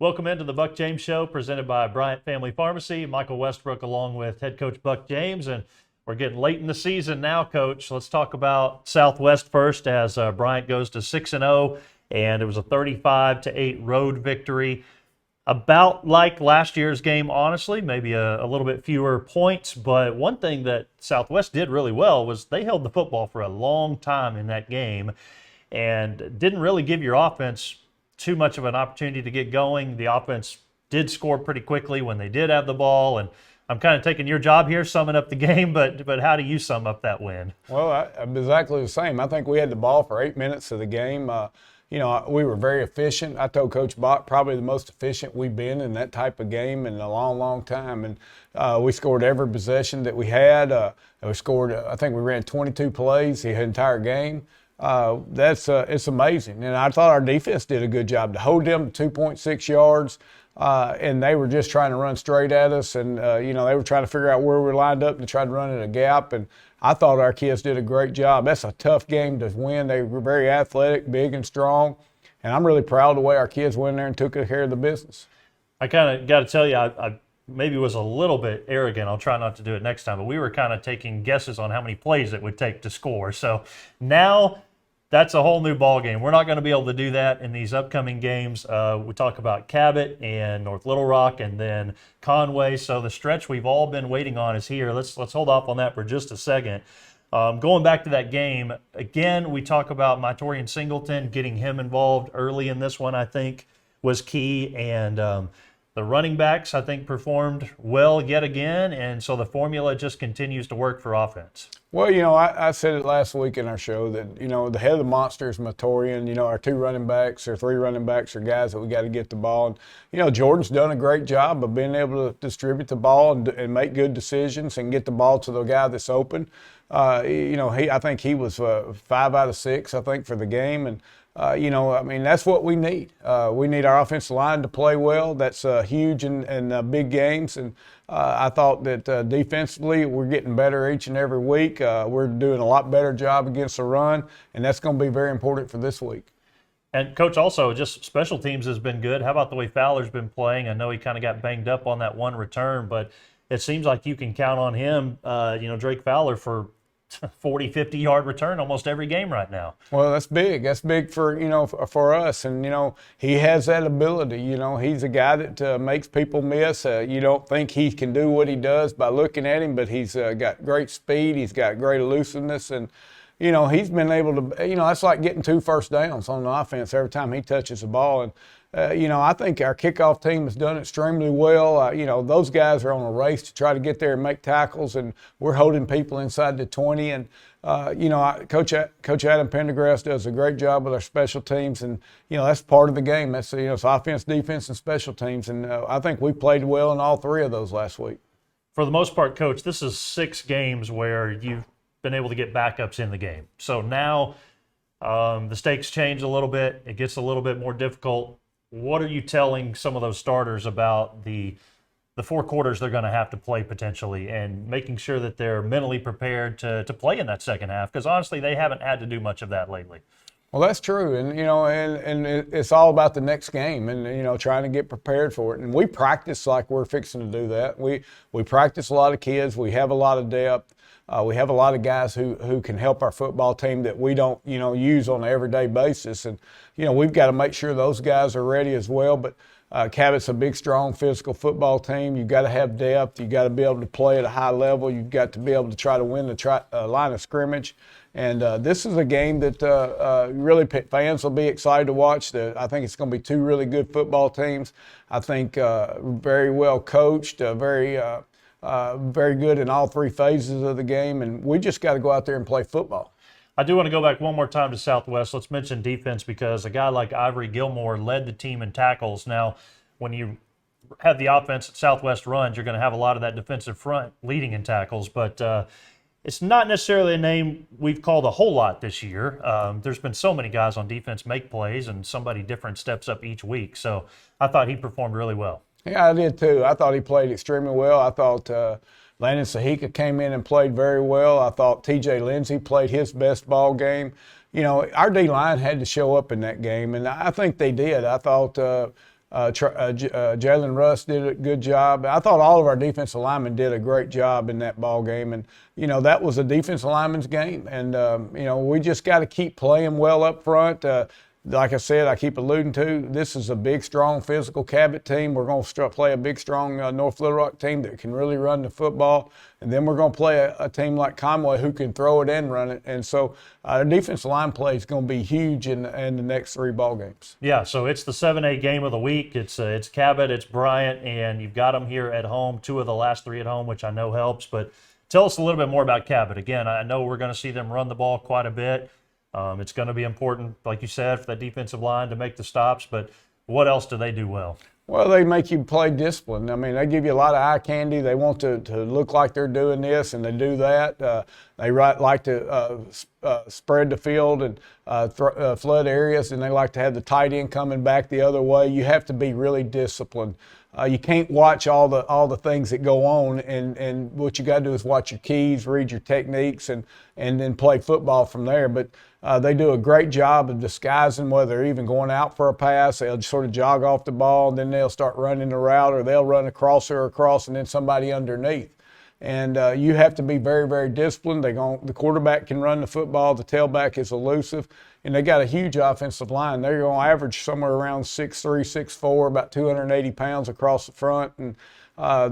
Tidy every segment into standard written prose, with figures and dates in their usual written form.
Welcome into the Buck James Show, presented by Bryant Family Pharmacy. Michael Westbrook along with head coach Buck James, and we're getting late in the season now, Coach. Let's talk about Southwest first as Bryant goes to 6-0, and it was a 35-8 road victory. About like last year's game, honestly, maybe a little bit fewer points, but one thing that Southwest did really well was they held the football for a long time in that game and didn't really give your offense too much of an opportunity to get going. The offense did score pretty quickly when they did have the ball, and I'm kind of taking your job here, summing up the game, but how do you sum up that win? Well, exactly the same. I think we had the ball for 8 minutes of the game. We were very efficient. I told Coach Bach probably the most efficient we've been in that type of game in a long, long time. And we scored every possession that we had. We scored, I think we ran 22 plays the entire game. It's amazing. And I thought our defense did a good job to hold them to 2.6 yards. And they were just trying to run straight at us. And, they were trying to figure out where we lined up to try to run in a gap. And I thought our kids did a great job. That's a tough game to win. They were very athletic, big and strong. And I'm really proud of the way our kids went there and took care of the business. I kind of got to tell you, I maybe was a little bit arrogant. I'll try not to do it next time. But we were kind of taking guesses on how many plays it would take to score. So now that's a whole new ball game. We're not going to be able to do that in these upcoming games. We talk about Cabot and North Little Rock and then Conway. So the stretch we've all been waiting on is here. Let's hold off on that for just a second. Going back to that game, again, we talk about Mytorian Singleton. Getting him involved early in this one, I think, was key. And the running backs, I think, performed well yet again. And so the formula just continues to work for offense. Well, I said it last week in our show that, the head of the monster is Mytorian. Our two running backs or three running backs are guys that we got to get the ball. And, Jordan's done a great job of being able to distribute the ball and make good decisions and get the ball to the guy that's open. I think he was 5 out of 6, I think, for the game. And, that's what we need. We need our offensive line to play well. That's huge in big games. And I thought that defensively we're getting better each and every week. We're doing a lot better job against the run, and that's going to be very important for this week. And, Coach, also just special teams has been good. How about the way Fowler's been playing? I know he kind of got banged up on that one return, but it seems like you can count on him, Drake Fowler, for 40, 50-yard return almost every game right now. Well, that's big. That's big for us. And, he has that ability. He's a guy that makes people miss. You don't think he can do what he does by looking at him, but he's got great speed. He's got great elusiveness. And, he's been able to, that's like getting 2 first downs on the offense every time he touches the ball. And, I think our kickoff team has done extremely well. Those guys are on a race to try to get there and make tackles, and we're holding people inside the 20. And, Coach Adam Pendergrass does a great job with our special teams, and, that's part of the game. That's, it's offense, defense, and special teams. And I think we played well in all 3 of those last week. For the most part, Coach, this is 6 games where you've been able to get backups in the game. So now the stakes change a little bit. It gets a little bit more difficult. What are you telling some of those starters about the 4 quarters they're going to have to play potentially, and making sure that they're mentally prepared to play in that second half? Because honestly, they haven't had to do much of that lately. Well, that's true, and and it's all about the next game, and trying to get prepared for it. And we practice like we're fixing to do that. We practice a lot of kids. We have a lot of depth. We have a lot of guys who can help our football team that we don't use on an everyday basis, and we've got to make sure those guys are ready as well. But Cabot's a big, strong, physical football team. You've got to have depth. You've got to be able to play at a high level. You've got to be able to try to win the line of scrimmage. And this is a game that really fans will be excited to watch. I think it's going to be 2 really good football teams. I think very well coached, very good in all 3 phases of the game. And we just got to go out there and play football. I do want to go back one more time to Southwest. Let's mention defense, because a guy like Ivory Gilmore led the team in tackles. Now, when you have the offense at Southwest runs, you're going to have a lot of that defensive front leading in tackles, but it's not necessarily a name we've called a whole lot this year. There's been so many guys on defense make plays, and somebody different steps up each week. So I thought he performed really well. Yeah, I did too. I thought he played extremely well. I thought Landon Sahika came in and played very well. I thought T.J. Lindsey played his best ball game. Our D-line had to show up in that game, and I think they did. I thought Jalen Russ did a good job. I thought all of our defensive linemen did a great job in that ball game, and that was a defensive lineman's game. And we just got to keep playing well up front. Like I said, I keep alluding to, this is a big, strong, physical Cabot team. We're going to play a big, strong North Little Rock team that can really run the football. And then we're going to play a team like Conway who can throw it and run it. And so our defensive line play is going to be huge in the next 3 ball games. Yeah, so it's the 7A game of the week. It's Cabot, it's Bryant, and you've got them here at home, 2 of the last 3 at home, which I know helps. But tell us a little bit more about Cabot. Again, I know we're going to see them run the ball quite a bit. It's going to be important, like you said, for that defensive line to make the stops, but what else do they do well? Well, they make you play discipline. I mean, they give you a lot of eye candy. They want to look like they're doing this, and they do that. They like to spread the field and flood areas, and they like to have the tight end coming back the other way. You have to be really disciplined. You can't watch all the things that go on, and what you got to do is watch your keys, read your techniques, and then play football from there. But they do a great job of disguising whether they're even going out for a pass. They'll just sort of jog off the ball, and then they'll start running the route, or they'll run across and then somebody underneath. And you have to be very, very disciplined. The quarterback can run the football. The tailback is elusive. And they got a huge offensive line. They're going to average somewhere around 6'3", 6'4", about 280 pounds across the front. And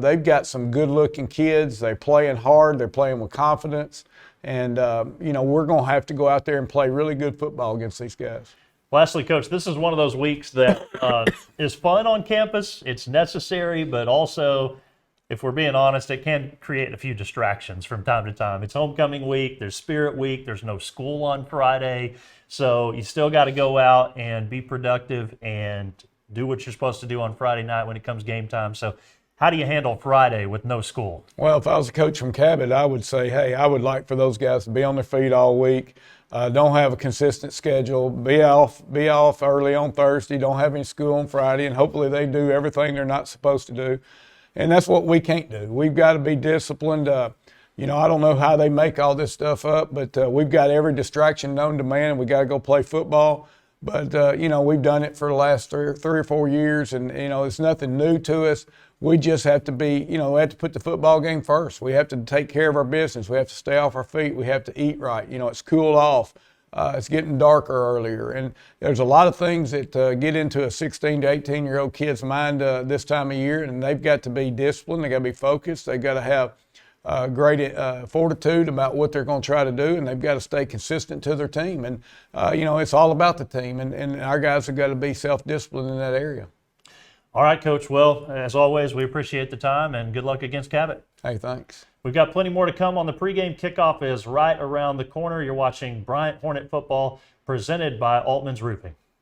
they've got some good-looking kids. They're playing hard. They're playing with confidence. And, we're going to have to go out there and play really good football against these guys. Lastly, Coach, this is one of those weeks that is fun on campus. It's necessary, but also, if we're being honest, it can create a few distractions from time to time. It's homecoming week, there's Spirit Week, there's no school on Friday, so you still got to go out and be productive and do what you're supposed to do on Friday night when it comes game time. So how do you handle Friday with no school? Well, if I was a coach from Cabot, I would say, hey, I would like for those guys to be on their feet all week. Don't have a consistent schedule. Be off early on Thursday. Don't have any school on Friday, and hopefully they do everything they're not supposed to do. And that's what we can't do. We've got to be disciplined. I don't know how they make all this stuff up, but we've got every distraction known to man, and we got to go play football. But, we've done it for the last three or 4 years, and, it's nothing new to us. We just have to we have to put the football game first. We have to take care of our business. We have to stay off our feet. We have to eat right. It's cooled off. It's getting darker earlier. And there's a lot of things that get into a 16 to 18-year-old kid's mind this time of year, and they've got to be disciplined. They've got to be focused. They've got to have great fortitude about what they're going to try to do, and they've got to stay consistent to their team. And, it's all about the team, and our guys have got to be self-disciplined in that area. All right, Coach. Well, as always, we appreciate the time, and good luck against Cabot. Hey, thanks. We've got plenty more to come on the pregame. Kickoff is right around the corner. You're watching Bryant Hornet football presented by Altman's Roofing.